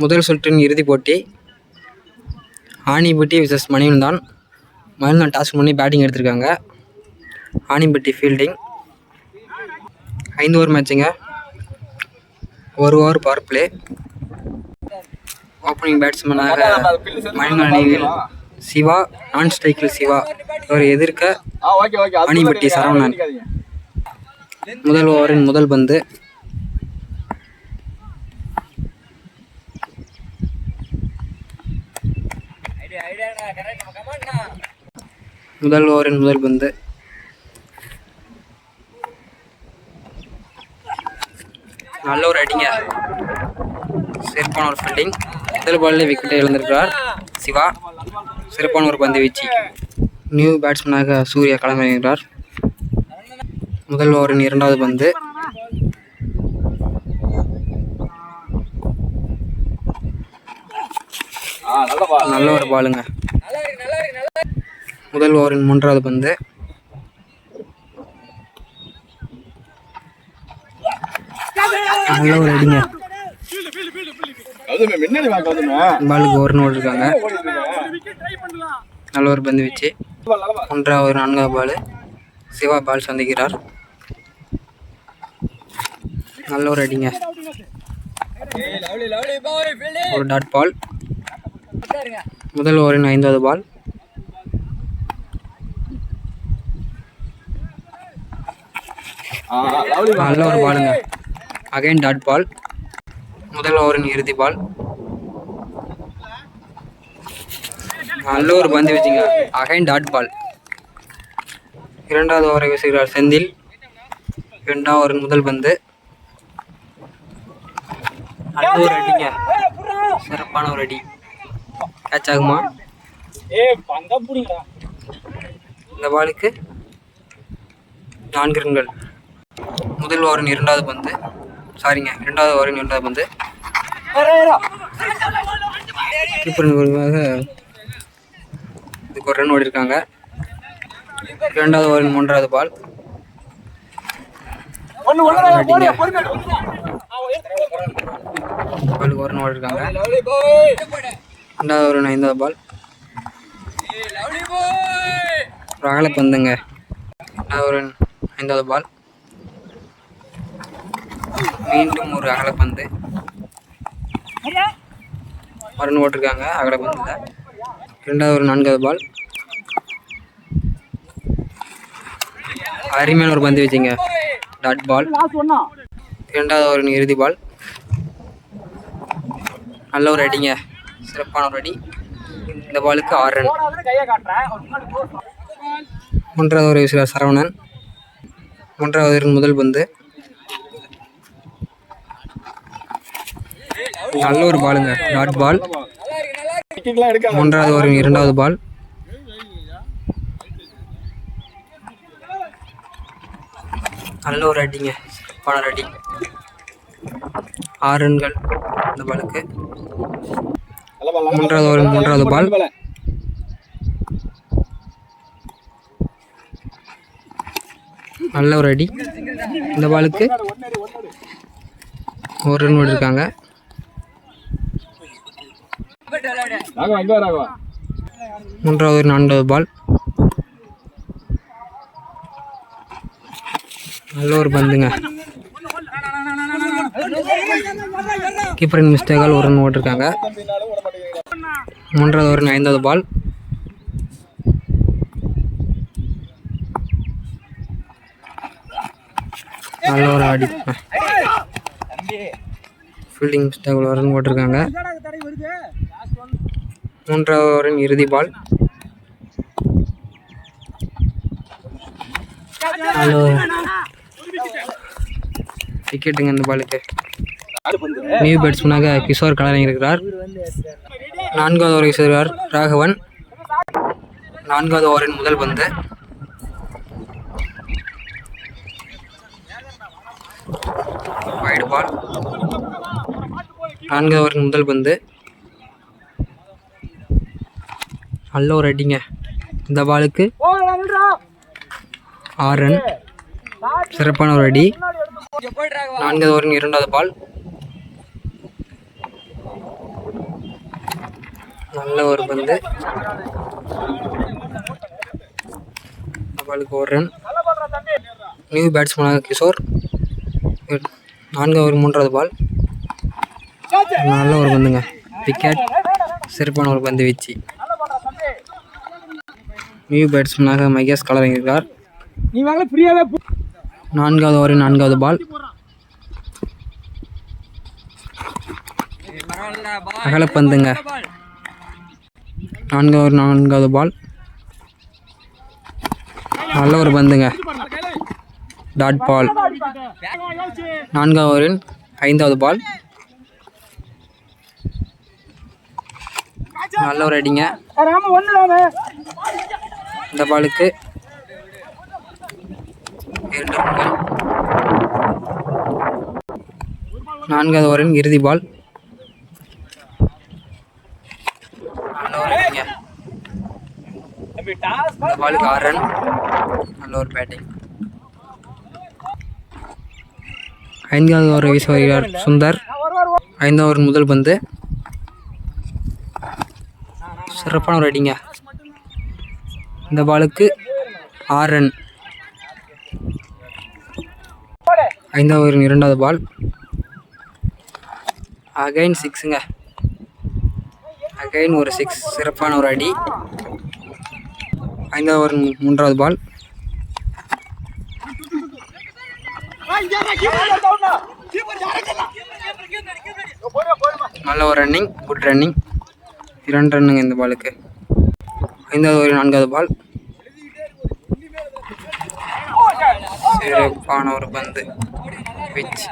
முதல் சுற்றின் இறுதிப் போட்டி ஆணிப்பட்டி விசஸ் மணிவன். மணிவன் டாஸ் பண்ணி பேட்டிங் எடுத்திருக்காங்க. ஆணிப்பட்டி ஃபீல்டிங். 5 ஓவர் மேட்சுங்க. 1 ஓவர் பவர் பிளே. ஓப்பனிங் பேட்ஸ்மேனாக மணிவன் அணியில் சிவா, நான் ஸ்ட்ரைக்கில் சிவா. இவர் எதிர்க்க ஆணிப்பட்டி சரவணன். முதல் ஓவரின் முதல் பந்து. முதல் ஓவரின் முதல் பந்து. நல்ல ஒரு அடிங்க. சிறப்பான ஒரு ஃபீல்டிங். முதல் பாலில் விக்கெட்டை இழந்திருக்கிறார் சிவா. சிறப்பான ஒரு பந்து வீச்சு. நியூ பேட்ஸ்மேனாக சூர்யா களமிறங்குகிறார். முதல் ஓவரின் இரண்டாவது பந்து. நல்ல ஒரு பாலுங்க. முதல் ஓவரின் மூன்றாவது பந்து. நல்ல ஒரு அடிங்க. பாலுக்கு ஒரு நோட் இருக்காங்க. நல்ல ஒரு பந்து வீச்சு. மூன்றாவது 4வது பால். சிவா பால் சந்திக்கிறார். நல்ல ஒரு அடிங்க. ஒரு டாட் பால். முதல் ஓவரின் 5வது பால். நல்ல ஒரு பாலுங்க. Again dot ball. முதல் ஓவரின் இறுதி பால். நல்ல ஒரு பந்து வச்சுங்க. Again dot ball. இரண்டாவது ஓவரை வீசுகிறார் செந்தில். 2வது ஓவரின் முதல் பந்து. நல்ல ஒரு அடிங்க. சிறப்பான ஒரு அடி. கேட்ச் ஆகுமா? இந்த பாலுக்கு 4 ரன்கள். முதல் ஓவரின் இரண்டாவது பந்து. இரண்டாவது ஓவரின் இரண்டாவது பந்து. கீப்பரின் மூலமாக இதுக்கு ஒரு ரன் ஓடிருக்காங்க. இரண்டாவது ஓவரின் 3வது பால். பாலுக்கு ஒரு ரன் ஓடிருக்காங்க. ரெண்டாவது ஓவரின் 5வது பால். ஒரு அகல பந்துங்க. ரெண்டாவது ஓவரின் 5வது பால். மீண்டும் ஒரு அகல பந்து. ரன் ஓட்டிருக்காங்க அகல பந்தில். இரண்டாவது ஒரு 4வது பால். அருமையான ஒரு பந்து வச்சுங்க. Dot ball. இரண்டாவது ஓவரின் இறுதி பால். நல்ல ஒரு அடிங்க. சிறப்பான ஒரு அடி. இந்த பாலுக்கு 6 ரன். மூன்றாவது ஓவர் வீசுகிறார் சரவணன். மூன்றாவது ஓவரின் முதல் பந்து. நல்ல ஒரு பாலுங்க. Dot ball. மூன்றாவது ஓவரின் இரண்டாவது பால். நல்ல ஒரு அடிங்க. சிறப்பான அடி. 6 ரன்கள் இந்த பாலுக்கு. மூன்றாவது ஓவரின் மூன்றாவது பால். நல்ல ஒரு அடி. இந்த பாலுக்கு ஒரு ரன் ஓடிருக்காங்க. மூன்றாவது 4வது பால். நல்ல ஒரு பந்துங்க. கீப்பரின் மிஸ்டேக்கால் ஒரு ரன் ஓட்டிருக்காங்க. மூன்றாவது ஓவரின் 5வது பால். நல்ல ஒரு அடி. ஃபீல்டிங் மிஸ்டேக்கால் ஒரு ரன் ஓட்டிருக்காங்க. மூன்றாவது ஓவரின் இறுதி பால். விக்கெட்டுங்க இந்த பாலுக்கு. நியூ பேட்ஸ்மேனாக கிஷோர் களமிறங்குகிறார். 4வது ஓவர் வீசுகிறார் ராகவன். 4வது ஓவரின் முதல் பந்து. வைடு பால். 4வது ஓவரின் முதல் பந்து. நல்ல ஒரு அடிங்க. இந்த பாலுக்கு 6 ரன். சிறப்பான ஒரு அடி. 4வது ஓவரின் இரண்டாவது பால். நல்ல ஒரு பந்து. பாலுக்கு ஒரு ரன். நியூ பேட்ஸ்மேனாக கிஷோர். 4 ஓவர் 3வது பால். நல்ல ஒரு பந்துங்க. விக்கெட். சிறப்பான ஒரு பந்து வீச்சு. நியூ பேட்ஸ்மேனாக மகேஷ் களமிறங்குகிறார். 4வது ஓவரின் 4வது பால். அகலப்பந்துங்க. 4வது ஓவர் 4வது பால். நல்ல ஒரு பந்துங்க. Dot ball. 4வது ஓவரின் 5வது பால். நல்ல ஒரு அடிங்க. இந்த பாலுக்கு 2 ரன்கள். 4வது ஓவரின் இறுதி பால். நல்ல ஒரு அடிங்க. இந்த பாலுக்கு 6 ரன். நல்ல ஒரு பேட்டிங். 5வது ஓவர் வீச வருகிறார் சுந்தர். 5வது ஓவர் முதல் பந்து. சிறப்பான ஒரு அடிங்க. இந்த பாலுக்கு 6 ரன். 5வது ஓவரின் 2வது பால். அகைன் 6ங்க. அகைன் ஒரு 6. சிறப்பான ஒரு அடி. 5வது ஓவர் 3வது பால். நல்ல ஒரு ரன்னிங். Good running. 2 ரன்னுங்க இந்த பாலுக்கு. 5வது ஓவர் 4வது பால். சிறப்பான ஒரு பந்து பிச்.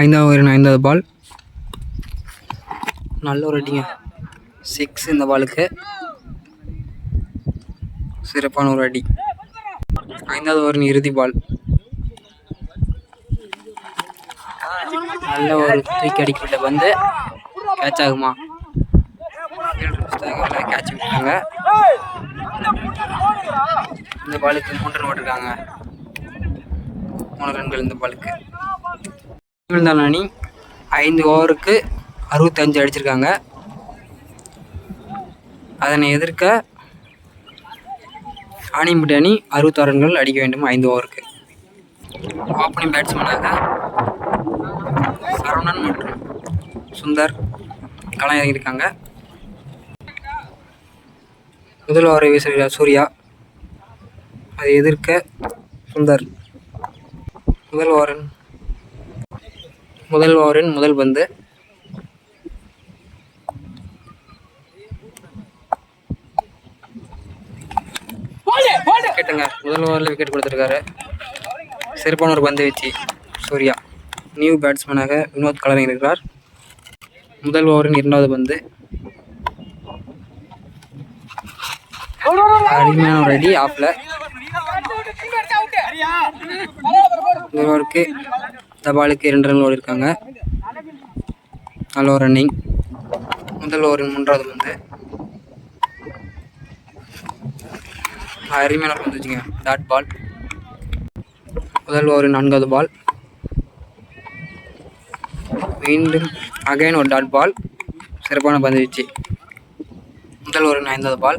5வது ஓவரின் 5வது பால். நல்ல ஒரு அடிங்க. 6 இந்த பாலுக்கு. சிறப்பான ஒரு அடி. 5வது ஓவரின் இறுதி பால். நல்ல ஒரு தூக்கி அடிக்கப்பட்ட பந்து. கேட்ச் ஆகுமா? கேட்ச் விட்டாங்க. இந்த பாலுக்கு 3 ரன் போட்டிருக்காங்க. 3 ரன்கள் இந்த பாலுக்கு. விழுந்தாள் அணி 5 ஓவருக்கு 65 அடிச்சிருக்காங்க. அதனை எதிர்க்க ஆணிமுடி அணி 66 ரன்கள் அடிக்க வேண்டும் 5 ஓவருக்கு. ஓப்பனிங் பேட்ஸ்மேனாக சரவணன் மற்றும் சுந்தர் களம் இறங்கியிருக்காங்க. முதல் ஓவரை வீசுகிறார் சூர்யா. அதை எதிர்க்க சுந்தர். முதல் ஓவரின் முதல் பந்து. விக்கெட்டுங்க. முதல் ஓவரில் விக்கெட் கொடுத்துருக்காரு. சிறப்பான ஒரு பந்து வீச்சு சூர்யா. நியூ பேட்ஸ்மேனாக வினோத் களமிறங்குகிறார். முதல் ஓவரின் 2வது பந்து. அருமையான ஒரு அடி ஆஃப்ல. இந்த ஓவருக்கு இந்த பாலுக்கு 2 ரன் ஓடிருக்காங்க. நல்ல ஒரு ரன்னிங். முதல் ஓவரின் 3வது பந்து. அருமையான ஒரு பந்து வச்சுங்க. Dot ball. முதல் ஓவரின் 4வது பால். மீண்டும் அகைன் ஒரு டாட் பால். சிறப்பான பந்து வீச்சு. முதல் ஓவரின் 5வது பால்.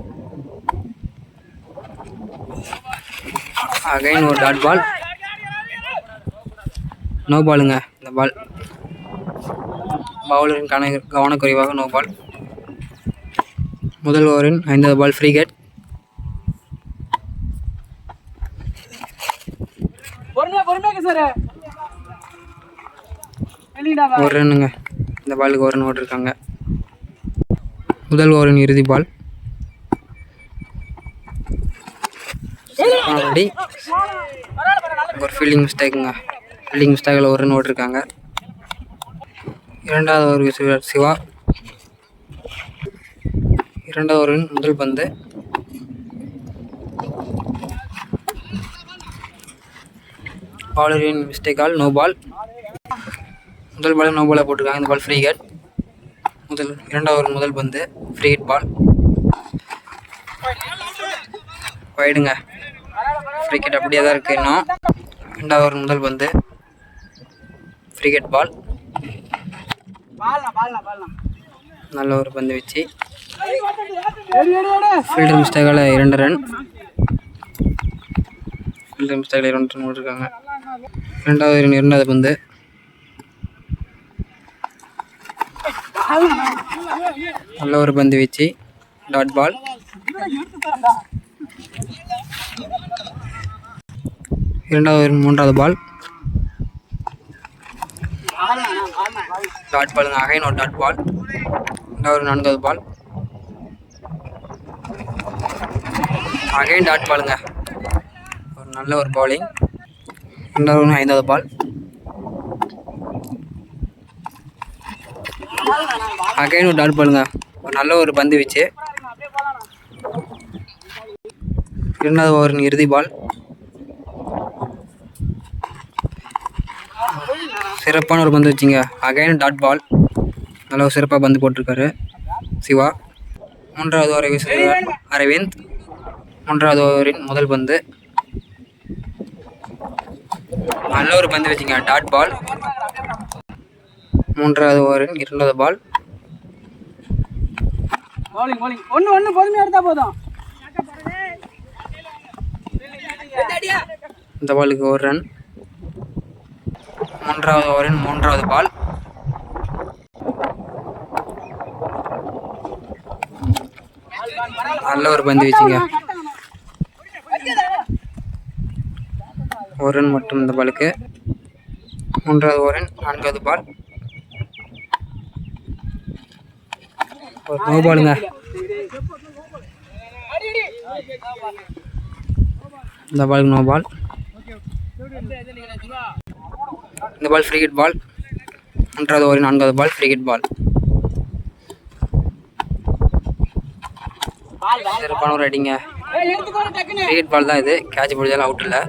அகைன் ஒரு டாட் பால். நோ பாலுங்க இந்த பால். பவுலரின் கவனக்குறைவாக நோ பால். முதல் ஓவரின் 5வது பால் ஃப்ரீ ஹிட். ஒரு ரன்னுங்க இந்த பாலுக்கு. ஒரு ரன் ஓட்டிருக்காங்க. முதல் ஓவரின் இறுதி பால். ஒரு ஃபீல்டிங் மிஸ்டேக்குங்க. ஃபீல்டிங் மிஸ்டேக்கில் ஒரு ரன் ஓட்டிருக்காங்க. 2வது ஓவர் வீசுகிறார் சிவா. 2வது ஓவரின் முதல் பந்து. பவுலரின் மிஸ்டேக்கால் நோ பால். முதல் பால் நோ பாலை போட்டிருக்காங்க. இந்த பால் ஃப்ரீ ஹிட். 2வது ஓவர் முதல் பந்து ஃப்ரீ ஹிட் பால். வைடுங்க. ஃப்ரீ ஹிட் அப்படியே தான் இருக்குது இன்னும். 2வது ஓவர் முதல் பந்து ஃப்ரீ ஹிட் பால். நல்ல ஒரு பந்து வச்சு ஃபீல்டர் மிஸ்டேக்கால் 2 ரன். ஃபீல்டர் மிஸ்டேக்கில் 2 ரன் போட்டிருக்காங்க. இரண்டாவது பந்து. நல்ல ஒரு பந்து வீச்சு, டாட் பால். மூன்றாவது பால், டாட் பாலுங்க. அகைன் ஒரு டாட் பால். நான்காவது பால், அகைன் டாட் பாலுங்க. ஒரு நல்ல ஒரு பவுலிங். ஐந்தாவது பால், அகைன் ஒரு டாட் பாலுங்க. ஒரு நல்ல ஒரு பந்து வீச்சு. 2வது ஓவரின் இறுதி பால். சிறப்பான ஒரு பந்து வச்சிங்க. Again dot ball. நல்ல ஒரு சிறப்பாக பந்து போட்டிருக்காரு சிவா. 3வது ஓவரை வீசுகிறார் அரவிந்த். 3வது ஓவரின் முதல் பந்து. நல்ல ஒரு பந்து வச்சிங்க, டாட் பால். 3வது ஓவரின் 2வது பால். இந்த பாலுக்கு 1 ரன். 3வது ஓவரின் 3வது பால். நல்ல ஒரு பந்து வீச்சுங்க. 1 ரன் மட்டும் இந்த பாலுக்கு. 3வது ஓவரின் 4வது பால். ஒரு நோ பாலுங்க. இந்த பாலுக்கு நோ பால். இந்த பால் ஃப்ரீ ஹிட் பால். 3வது ஓவரின் 4வது பால் ஃப்ரீ ஹிட் பால். சிறப்பான ஒரு அடிங்க. ஃப்ரீ ஹிட் பால் தான் இது. கேட்ச் பிடிச்சாலும் அவுட் இல்லை.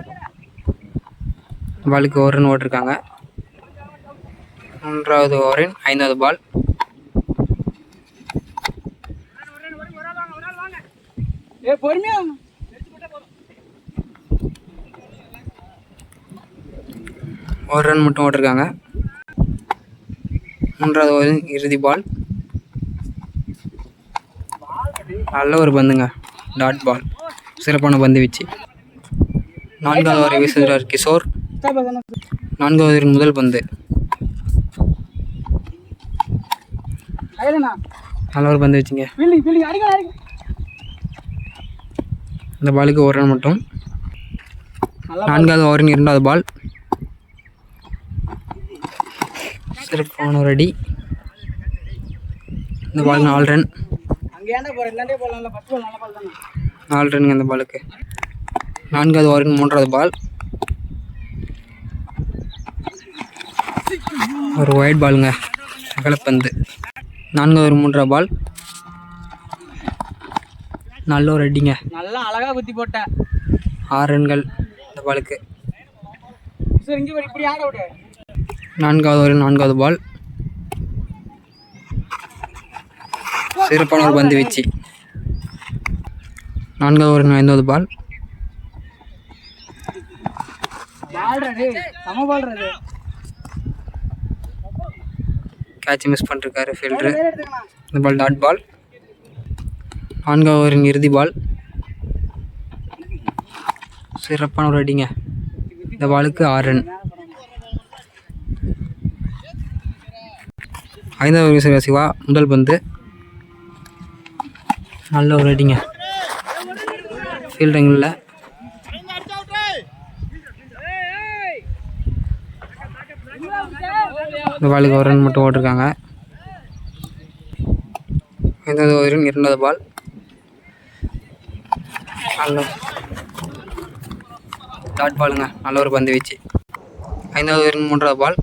பாலுக்கு 1 ரன் ஓட்டிருக்காங்க. 3வது ஓவரின் 5வது பால். ஒரு ரன் மட்டும் ஓட்டிருக்காங்க. 3வது ஓவரின் இறுதி பால். நல்ல ஒரு பந்துங்க, டாட் பால். சிறப்பான பந்து வீச்சு. 4வது ஓவரை வீசுகிறார் கிஷோர். 4வது ஓவரின் முதல் பந்து. நல்ல ஒரு பந்து வச்சுங்க. இந்த பாலுக்கு 1 ரன் மட்டும். 4வது ஓவரின் 2வது பால். சிறப்பான ஒரு அடி. இந்த பால் 4 ரன். 4 ரன்ங்க இந்த பாலுக்கு. 4வது ஓவரின் 3வது பால். ஒரு ஒயிட் பாலுங்க, அகலப்பந்து. 4வது ஓவர் 3வது பால். நல்ல ஒரு அடிங்க, நல்லா அழகா குத்தி போட்டேன். 6 ரன்கள் இந்த பாலுக்கு. 4வது ஓவரின் 4வது பால். சிறப்பான ஒரு பந்து வீச்சு. 4வது ஓவரின் 5வது பால். கேட்ச் மிஸ் பண்ணிருக்காரு ஃபீல்டரு. இந்த பால் டாட் பால். 4வது ஓவரின் இறுதி பால். சிறப்பான ஒரு அடிங்க. இந்த பாலுக்கு 6 ரன். 5வது ஓவர் வீசுகிற சிவா. முதல் பந்து. நல்ல ஒரு அடிங்க, ஃபீல்டிங்கில். இந்த பாலுக்கு 1 ரன் மட்டும் ஓட்டிருக்காங்க. 5வது ஓவரின் 2வது பால். நல்ல டாட் பாலுங்க, நல்ல ஒரு பந்து வீச்சு. 5வது ஓவரின் 3வது பால்.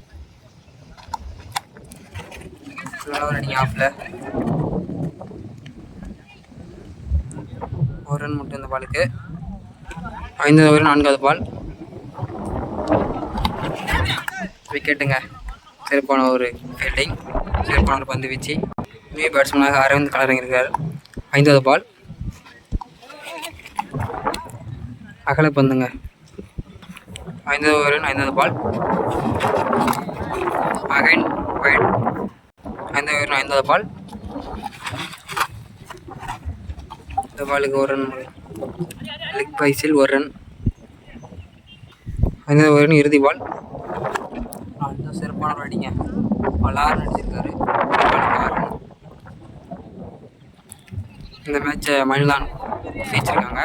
நல்ல ஒரு அடிங்க, ஆஃபில். 1 ரன் மட்டும் இந்த பாலுக்கு. 5வது ஓவரின் 4வது பால். விக்கெட்டுங்க. சிறப்பான ஒரு ஃபீல்டிங், சிறப்பான ஒரு பந்து வீச்சு. நியூ பேட்ஸ்மேனாக அரவிந்த் களமிறங்கியிருக்கார். 5வது பால். அகல பந்துங்க. 5வது ஓவரின் 5வது பால். Again white. 5வது ஓவரின் 5வது பால். இந்த பாலுக்கு ஒரு ரன், லெக் பைஸில் ஒரு ரன். அந்த ஒரு ரன் இறுதி பால். அந்த சிறப்பான ஒரு அடிங்க, பலார் அடிச்சிருக்காரு. இந்த மேட்சை மணிலான் ஜெயிச்சிருக்காங்க.